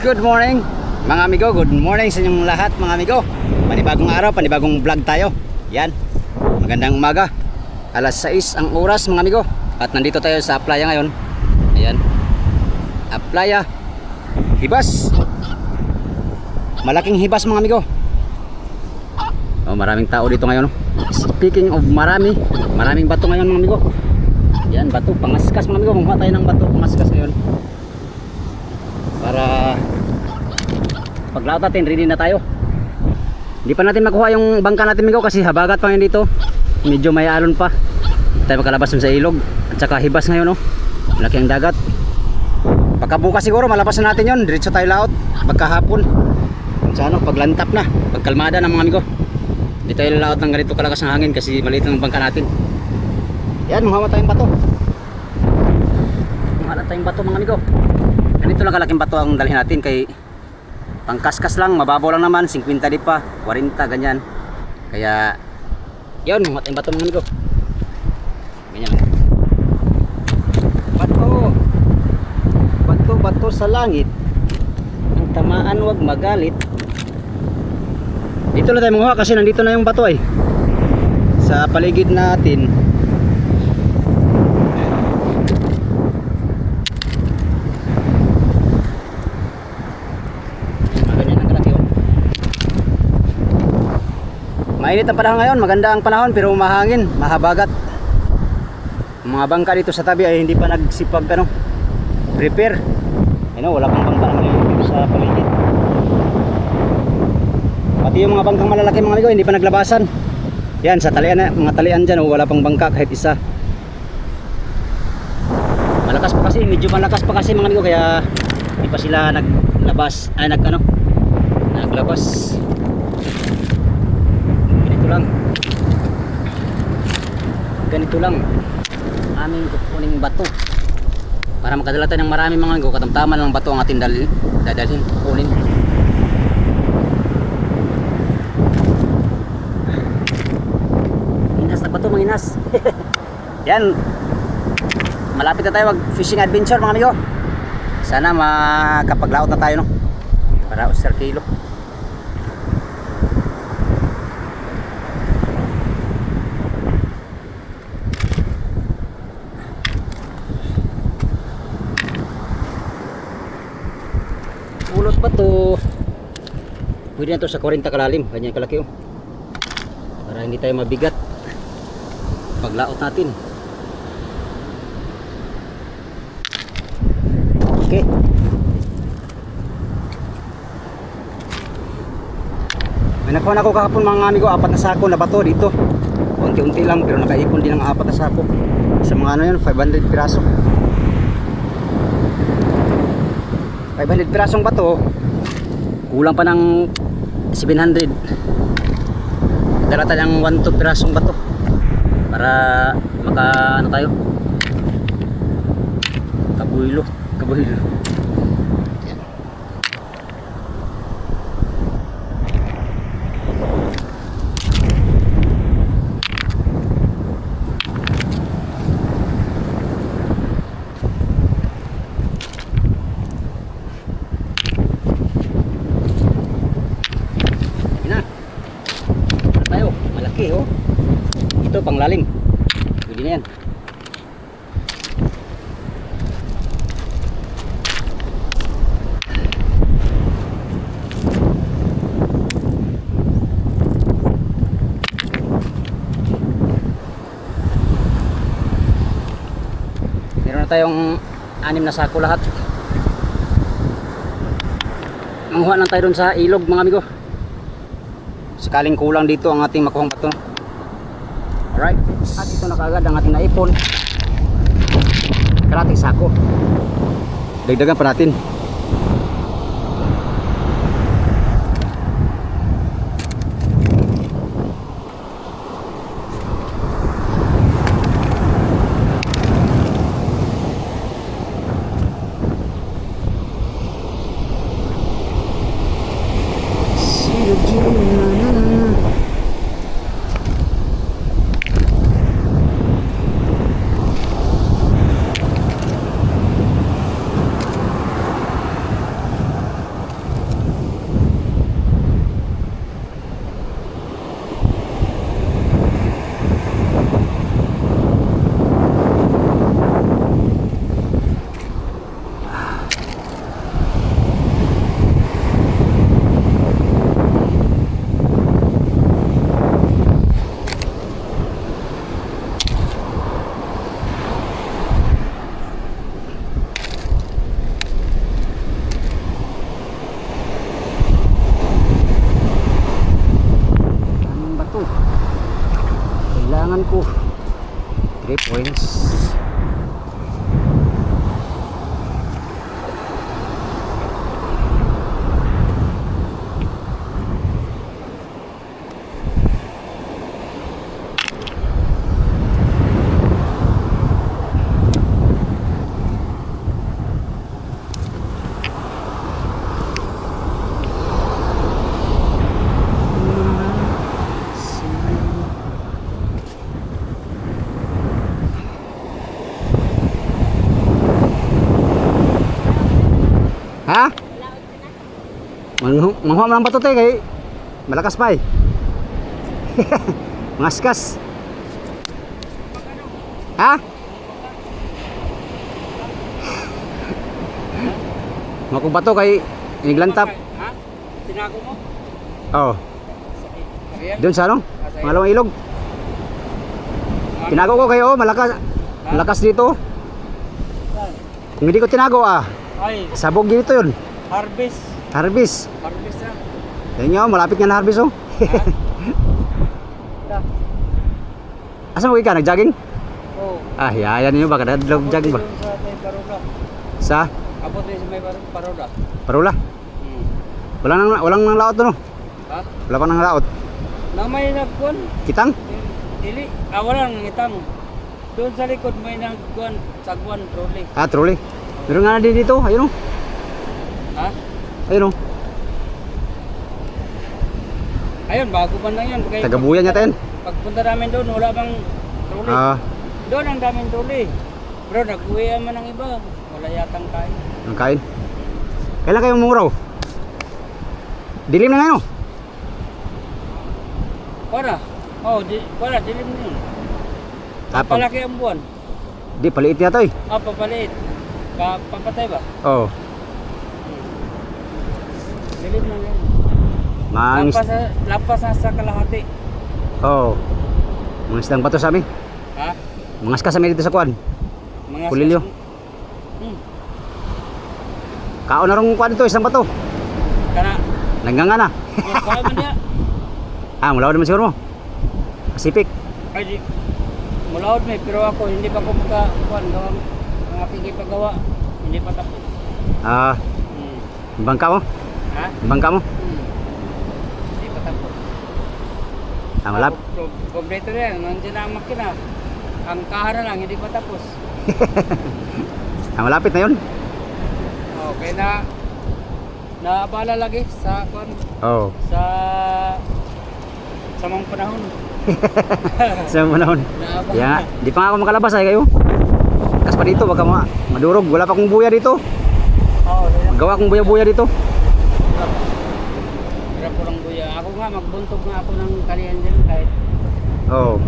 Good morning mga amigo, good morning sa inyong lahat mga amigo. Panibagong araw, panibagong vlog tayo. Yan, magandang umaga. Alas 6 ang oras mga amigo. At nandito tayo sa playa ngayon. Ayan, playa Hibas. Malaking Hibas mga amigo. Maraming tao dito ngayon. Speaking of maraming bato ngayon mga amigo. Yan, bato, pangaskas mga amigo. Mumuha tayo ng bato, pangaskas ngayon para paglaot natin, ready na tayo. Hindi pa natin makuha yung bangka natin amigo kasi habagat pa ngayon dito. Medyo may alon pa. Hindi tayo makalabas dun sa ilog. At saka Hibas ngayon, no? Malaki ang dagat. Pagkabukas siguro malabas na natin yun. Diretso tayo laot pagkahapon. Sa ano, paglantap na, pagkalmada ng mga amigo. Hindi tayo laot ng ganito kalakas ng hangin kasi maliit ang bangka natin. Yan, muhawa tayong bato. Muhawa tayong bato mga amigo. Ganito lang kalaking bato ang dalhin natin kay pangkaskas lang, mababaw lang naman, 50 di pa, 40 ganyan. Kaya yun, muhawa tayong bato mga amigo. Ganyan lang. Bato sa langit. Ang tamaan wag magalit. Dito na tayo manguha kasi nandito na yung bato ay sa paligid natin. Ganyan ang kalaki, oh. Mainit ang panahon ngayon, maganda ang panahon pero mahangin, mahabagat. Ang mga bangka dito sa tabi ay hindi pa nagsipag prepare. Wala pang bangka naman dito sa paligid. Pati yung mga bangkang malalaki mga amigo hindi pa naglabasan. Yan sa talian, mga talian dyan, wala pang bangka kahit isa. Malakas pa kasi, medyo malakas pa kasi mga amigo kaya hindi pa sila naglabas, ay naglabas. Ganito lang aming kukuning bato para makadala tayo ng marami mga amigo. Katamtaman lang bato ang ating dadalhin, kukunin. Inas na bato, mga inas. Yan, malapit na tayo mag fishing adventure mga amigo. Sana makapaglaot na tayo, no? Para usar kilo. Ulot pa to. Pwede na to sa 40 kalalim. Ganyan kalaki, oh. Para hindi tayo mabigat paglaot natin. Okay. May nakuha na ako kahapon mga amigo, 4 na sako na bato dito. Unti-unti lang pero nakaipon din ng 4 na sako. Sa mga ano yun, 500 piraso. 500 pirasong bato, kulang pa ng 700. Dala tayo ng 1-2 pirasong bato para maka tayo, kabuhilo. Ito panglalim, pwede na yan. Meron na tayong 6 na sako lahat. Manguha lang tayo dun sa ilog mga amigo. Sakaling kulang dito ang ating makuhang bato. Alright, at ito na kaagad ang ating naipon. Kalating sako. Dagdagan pa natin. kailangan ko. 3 points. Ha? Manghuam lang bato tayo kay malakas pa eh. Mangaskas. Ha? Makong bato kay iniglantap. Ha? Tinago mo? Oo. Ayan. Doon sa ano? Pangalawang ilog. Tinago ko kayo, malakas. Malakas dito. Kung hindi ko tinago Ay, sabog dito yun. harvest. Harvest. Harvest na. Tingnan nyo, malapit nga na harvest oh. Ha? Asa mo ka? Nag-jogging? Oh. Yayan ninyo baka dadlog jogging ba? Sa may parola. Sa? Abot rin sa may parola. Parula? Hmm. Walang nang laot no? Ha? Wala pa nang laot. Na may nagkuhan. Kitang? Dili. Walang itang. Doon sa likod may nagkuhan. Sagwan, trolley. Trolley. Meron nga na din dito, ayun oh. Ha? Ayun oh. Ayun, bago pa lang yan. Tagabuyan niya tayo. Pagpunta namin doon, wala bang trolley. Doon ang daming trolley. Bro, nag-uwian man ng iba. Wala yatang kain. Ang kain. Kailan kayo mumuraw? Dilim na ngayon oh. Para? Para, dilim na yun. Palaki ang buwan. Di, paliit niya to eh. Papaliit. Papatay ba? Oo. Dilim na yun. Lampas na sa kalahati. Oo. Mga isdang bato sa amin. Ha? Mga skas sa amin dito sa kuwan. Mga Kulilyo. Kaon na rong kuwan dito, isang bato. Kana. Nanganga na. Kaya man niya. Mulaw naman siguro mo. Pacific. Ay, di. Mulaod may, pero ako hindi pa ko magkakuan. Ang aking ipagawa. Hindi pa tapos. Bangka mo? Ha? Bangka mo? Hindi pa tapos. Malap. Kompleto na yan. Nandiyan na ang makina. Ang kahara lang, hindi pa tapos. Malapit na yun. Okay na. Naabala lagi sa kuan. Oo. Sa mga panahon. Sa panahon. Kaya di pa nga ako makalabas ay kayo. Kas pa dito, baka madurog. Wala pa akong buya dito. Oo. Magawa akong buya-buya dito. Hirap ko lang buya. Ako nga, magbuntog nga ako ng kalian dyan kahit. Oo.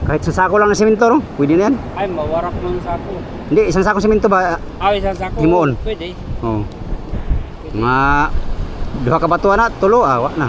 Kahit sa sako lang ng simento, no? Pwede na yan. Ay, mawarak mo sa ako. Hindi, isang sako simento ba? Isang sako. Himoon. Pwede. Oo. Mga duha ka batuan na, tulo, wa na.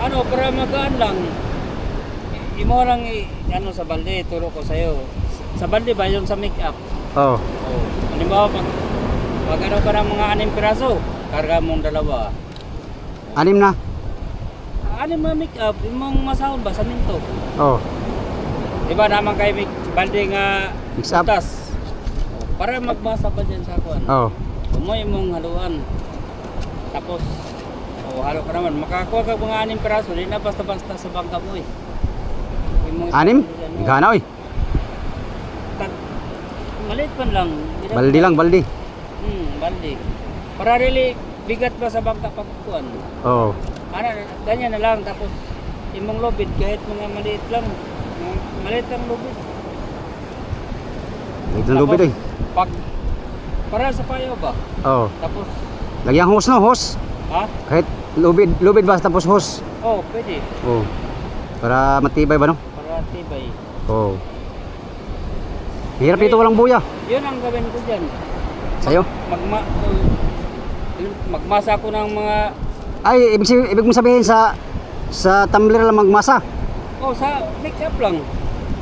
Ano, para magaan lang. Imo lang sa balde, turo ko sa'yo. Sa balde ba yun sa make-up? Oo. Halimbawa, pag ano ka ng mga 6 piraso, karga mong 2. 6 na? 6 na make-up, imong masahon ba sa minto? Oo. Diba naman kay balde nga Mix up. butas? Para magmasa ba dyan sa kuwan? Oo. Kumoy mong haluan. Tapos, halo ka naman. Makakuha ka mga 6 piraso, di na basta-basta sa bangka mo eh. 6? Gana oy. Maliit man lang. Baldi lang, baldi. Baldi. Para really bigat ba sa bangka pagkuhan? Oo. Ano, ganyan na lang. Tapos, imong lubid kahit mga maliit lang. Maliit lang lubid. Ito ang lubid eh. Para sa payo ba? Oo. Tapos, Lagyan hose no, hose. ha? Kahit lubid ba tapos hose. Pwede. Oo. Para matibay ba no? Para tibay. Oo. Hirap dito walang buya. Yun ang gawin ko dyan. Sa'yo? Magmasa ko ng mga... Ay, ibig mong sabihin sa tumbler lang magmasa. sa make-up lang.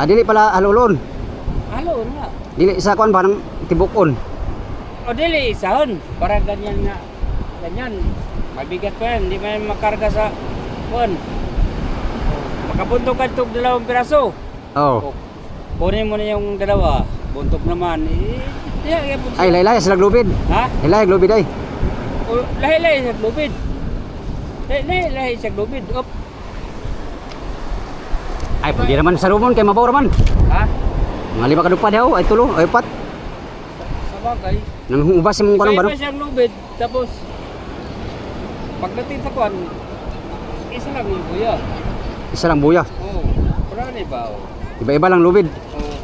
Dili pala halulon. Halo na. Dili sa kuan ba ng tibukon. Dili isahon. Para ganyan nga. Ganyan. Mabigat pa yan. Hindi man makarga sa kuan. Makabuntok ka itong 2 piraso. Oh. Kunin mo na yung 2. Buntok naman. Ay, laylay sa lubid. Ha? Laylay lubid ay. Lahi-lahi sa lubid. Lahi sa lubid. Op. Ay, pwede naman sa rumon kay mabaw raman. Ha? Mga 5 ka dupad ay tulo, ay 4. Sa bagay. Nang ubas mo kanang Iba bano. siyang lubid. Tapos, pagdating sa kuwan, isa lang yung buya. Isa lang buya. Oo. Parani ba? Oo. Iba-iba lang lubid. Oo.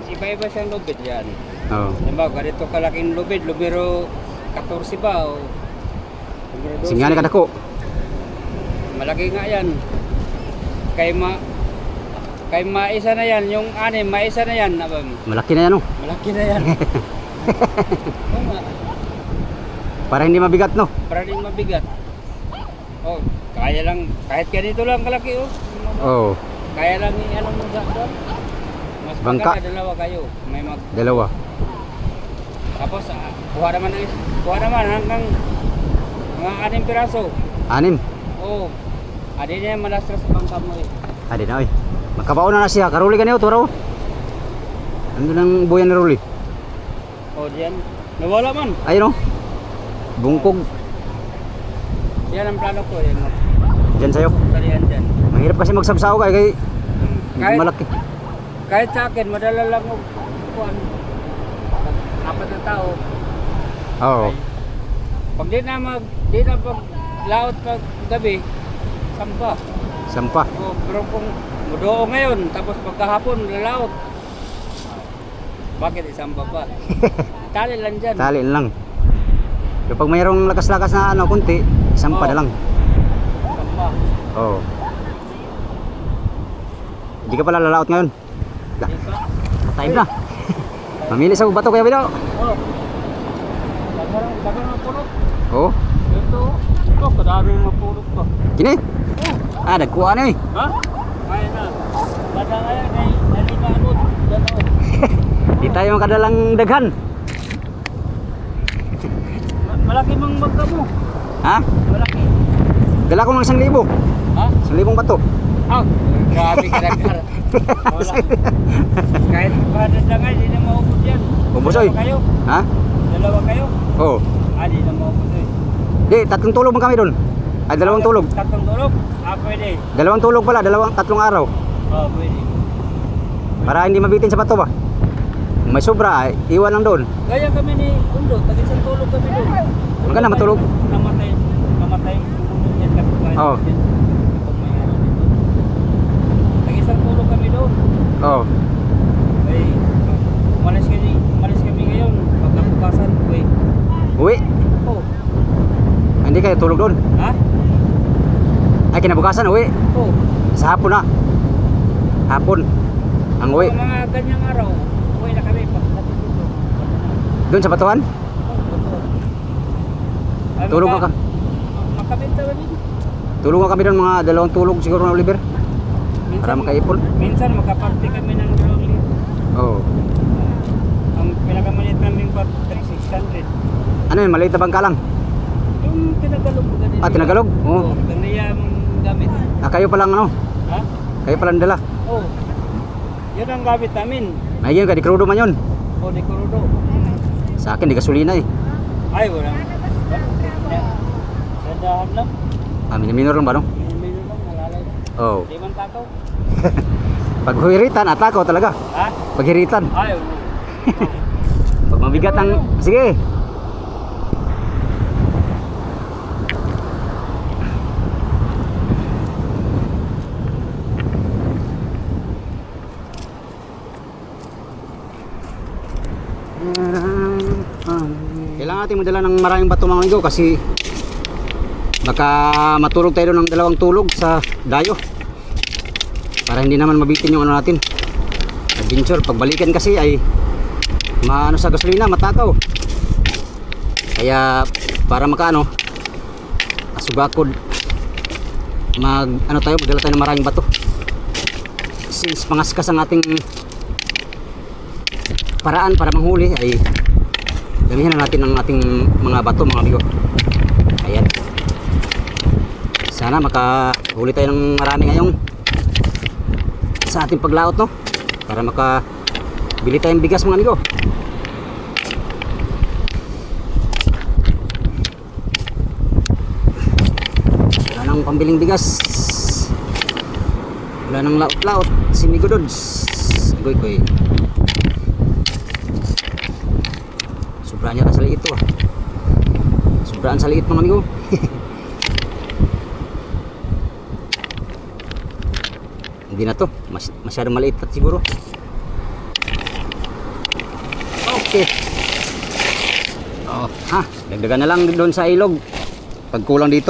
Iba-iba siyang lubid yan. Oh. Diba, ganito kalaking lubid. Lumero 14 ba? O lumero 12. Singani kadako. Malaki nga yan. Kay maisa na yan. Yung 6, maisa na yan. Abam. Malaki na yan oh. Malaki na yan. Oo nga. Para hindi mabigat no. Para rin mabigat. Oh, kaya lang, kahit ganito lang kalaki oh. Oh, Kaya lang ano mo sa doon. Mas Bangka. maganda 2 kayo. May dalawa. tapos kuha naman hanggang mga 6 piraso. 6. Oh. Adi na yan malastra sa bangka mo eh. Adi na oy. Magkabaon na siya. Karuli ka niyo turo. Ando nang buyan ni Ruli. Oh, diyan. Nawala man. Ayun oh. Bungkog Yan ang plano ko eh. diyan sayo. Salihan dyan. Mahirap kasi magsabsaw kay Kahit, malaki. kahit sa akin, madala lang ako. Kuhan. 4 na tao. Oo. Pag di na pag laot pag gabi, sampa. Sampa. Oh, pero kung mudo ngayon, tapos pagkahapon, lalaot. Bakit isampa pa? Tali lang dyan. Tali lang. Pero pag mayroong lakas-lakas na ano kunti, sampa Oo. na lang. Sampa. Oo. Hindi ka pala lalaot ngayon. Di ba? Time na. Mamili sa bato kaya bido. Oh. Dagang ang pulot. Oo. Ito, kadami yung mapulot pa. Kini. Oh. Ah, nagkuha na eh. Ha? Kaya na. Bada ngayon ay nalimanod. Gano'n. Di tayo makadalang daghan. Malaki mang magka mo. Ha? Malaki. Dala ko ng 1,000. Ha? 1,000 bato. Ah, grabe ka nagkara. Wala. Kahit bada na nga, hindi na maubos yan. Ubos, oy. Dalawa kayo? Ha? Dalawa kayo? Oo. Ah, hindi na maubos eh. Di, 3 tulog man kami doon. Ay, 2 tulog. 3 tulog? Ah, pwede. 2 tulog pala, 3 araw. Oh, pwede. Para hindi mabitin sa bato ba? Kung may sobra, iwan lang doon. Gaya kami ni Undo, tag-isang tulog kami doon. Maganda matulog. Namatay yan kapag Oo. Tag-isang tulog kami doon. Oo. Ay, umalis kami ngayon. Pagkabukasan, uwi. Uwi. Oh, Hindi kayo tulog doon. ha? Ay, kinabukasan, uwi. Oh, Sa hapon na. Hapon. Ang uwi. mga ganyang araw, uwi na kami. Pagkatulog. Doon sa batuhan. Oh, totoo. Ay, Tulog ka. Makabinta ba din? Tulog nga kami doon mga 2 tulog siguro na Oliver. Para makaipon. Minsan makaparte kami ng 2 litre. Oo. Ang pinakamalit namin pa 600. Ano yun, maliit na bangka lang. Yung tinagalog ko ganun. Ah, tinagalog? Oo. Ganyan ang gamit. Ah, kayo palang ano? Ha? Kayo palang dala. Oh. Yun ang gamit namin. Ay, yun, di crudo man yun. O, di kurudo. Sa akin, di gasolina eh. Ay, wala. Sandahan lang. Ah, minor lang ba no? Mino lang, nalalay lang. Oo. Di man takaw. Pag hiritan, atakaw talaga. Ha? Pag hiritan. Ay, wala. Pag mabigat ang... Sige. Kailangan natin magdala ng maraming bato mga amigo kasi baka matulog tayo doon ng 2 tulog sa dayo para hindi naman mabitin yung ano natin adventure. Pagbalikan kasi ay maano sa gasolina, matakaw, kaya para makaano asugakod ano tayo, magdala tayo ng maraming bato since pangaskas ang ating paraan para manghuli ay damihan na natin ang ating mga bato mga amigo. Ayan, Sana makahuli tayo ng marami ngayon sa ating paglaot, no? Para makabili tayong bigas mga amigo. Wala nang pambiling bigas. Wala nang laot-laot si Migo Dods. Goy. Sobrang yata sa liit to, ah. Sobrang sa liit mga amigo. Hindi na to, masyadong maliit at siguro. Okay. Oh, dagdagan na lang doon sa ilog pag kulang dito.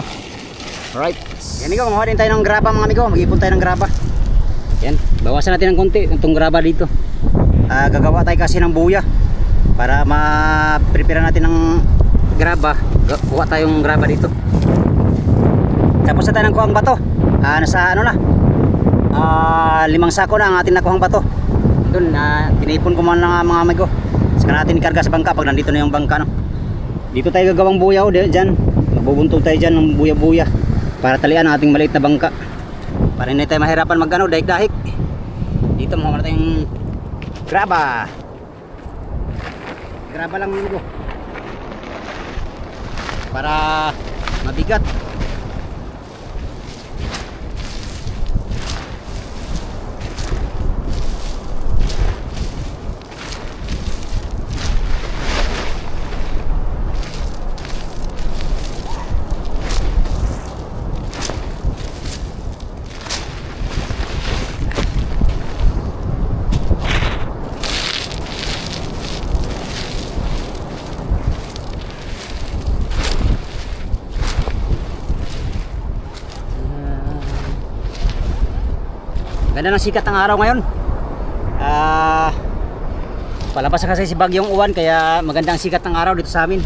Alright. Yan amigo, makuha din tayo ng graba mga amigo. Mag-ipon tayo ng graba. Yan, bawasan natin ng konti itong graba dito. Gagawa tayo kasi ng buya para ma-prepare natin ng graba. Kuha tayong graba dito. Tapos na tayo ng kuhang bato. Nasa ano na, 5 sako na ang ating nakuhang bato. Doon, tinipon ko muna ng mga amigo. Saka natin ikarga sa bangka pag nandito na yung bangka, no? Dito tayo gagawang buya, dyan. Magbubuntong tayo dyan ng buya-buya para talian ang ating maliit na bangka. Para hindi tayo mahirapan mag-ano, dahik-dahik. Dito mga tayong graba. Graba lang amigo. Para mabigat. Ganda ng sikat ng araw ngayon. Palabas kasi si Bagyong Uwan, kaya maganda ang sikat ng araw dito sa amin.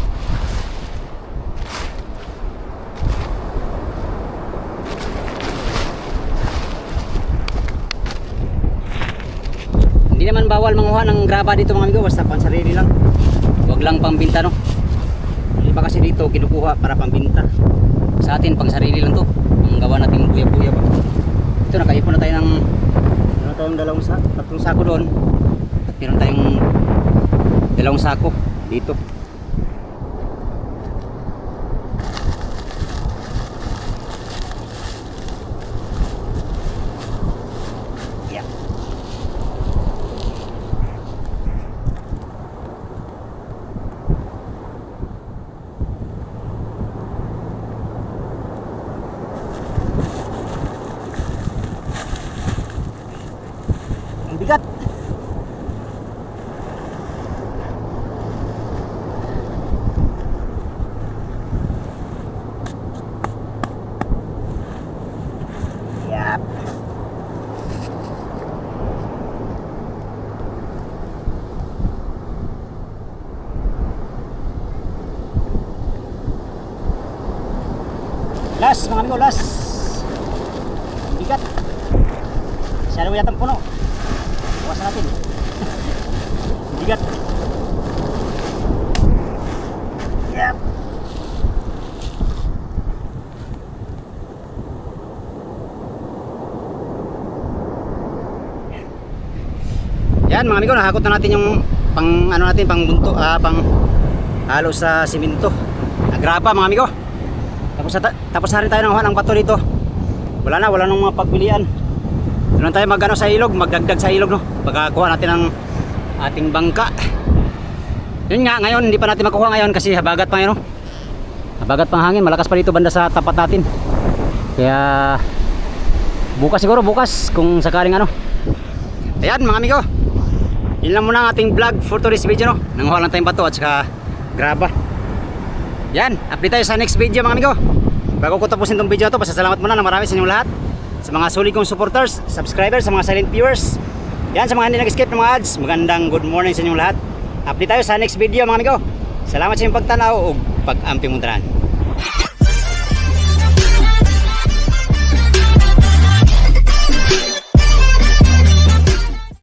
Hindi naman bawal manguha ng graba dito mga amigo, basta pansarili lang. Huwag lang pambinta, no? Hindi pa kasi dito kinukuha para pambinta. Sa atin pang sarili lang to. Ang gawa natin buya-buya ba. Ito, nakaipon na tayo ng tatlong sako doon. At meron tayong 2 sako dito. Yeah. Bigat. Yap. Last mga amigo, last. Bigat. Masyado yatang puno. Bawasan natin. Bigat. Yep. Yan mga amigo, nahakot na natin yung pang ano natin, pang bunto, pang halo sa simento. Graba mga amigo. Tapos na rin tayo ng bato dito. Wala nang mga pagpilian. Doon tayo magano sa ilog, magdagdag sa ilog, no? Pagkakuha natin ng ating bangka. Yun nga, ngayon hindi pa natin makuha ngayon kasi habagat pa ngayon, no? Habagat pang hangin, malakas pa dito banda sa tapat natin. Kaya bukas siguro, kung sakaling ano. Ayan mga amigo, yun lang muna ang ating vlog for today's video, no? Nanguha lang tayong bato at saka graba. Yan, update tayo sa next video mga amigo. Bago ko tapusin tong video to, pasasalamat muna ng marami sa inyong lahat, sa mga sulit kong supporters, subscribers, sa mga silent viewers. Yan, sa mga hindi nag-skip ng mga ads, magandang good morning sa inyong lahat. Update tayo sa next video mga amigo. Salamat sa inyong pagtanaw o pag-amping muntaran.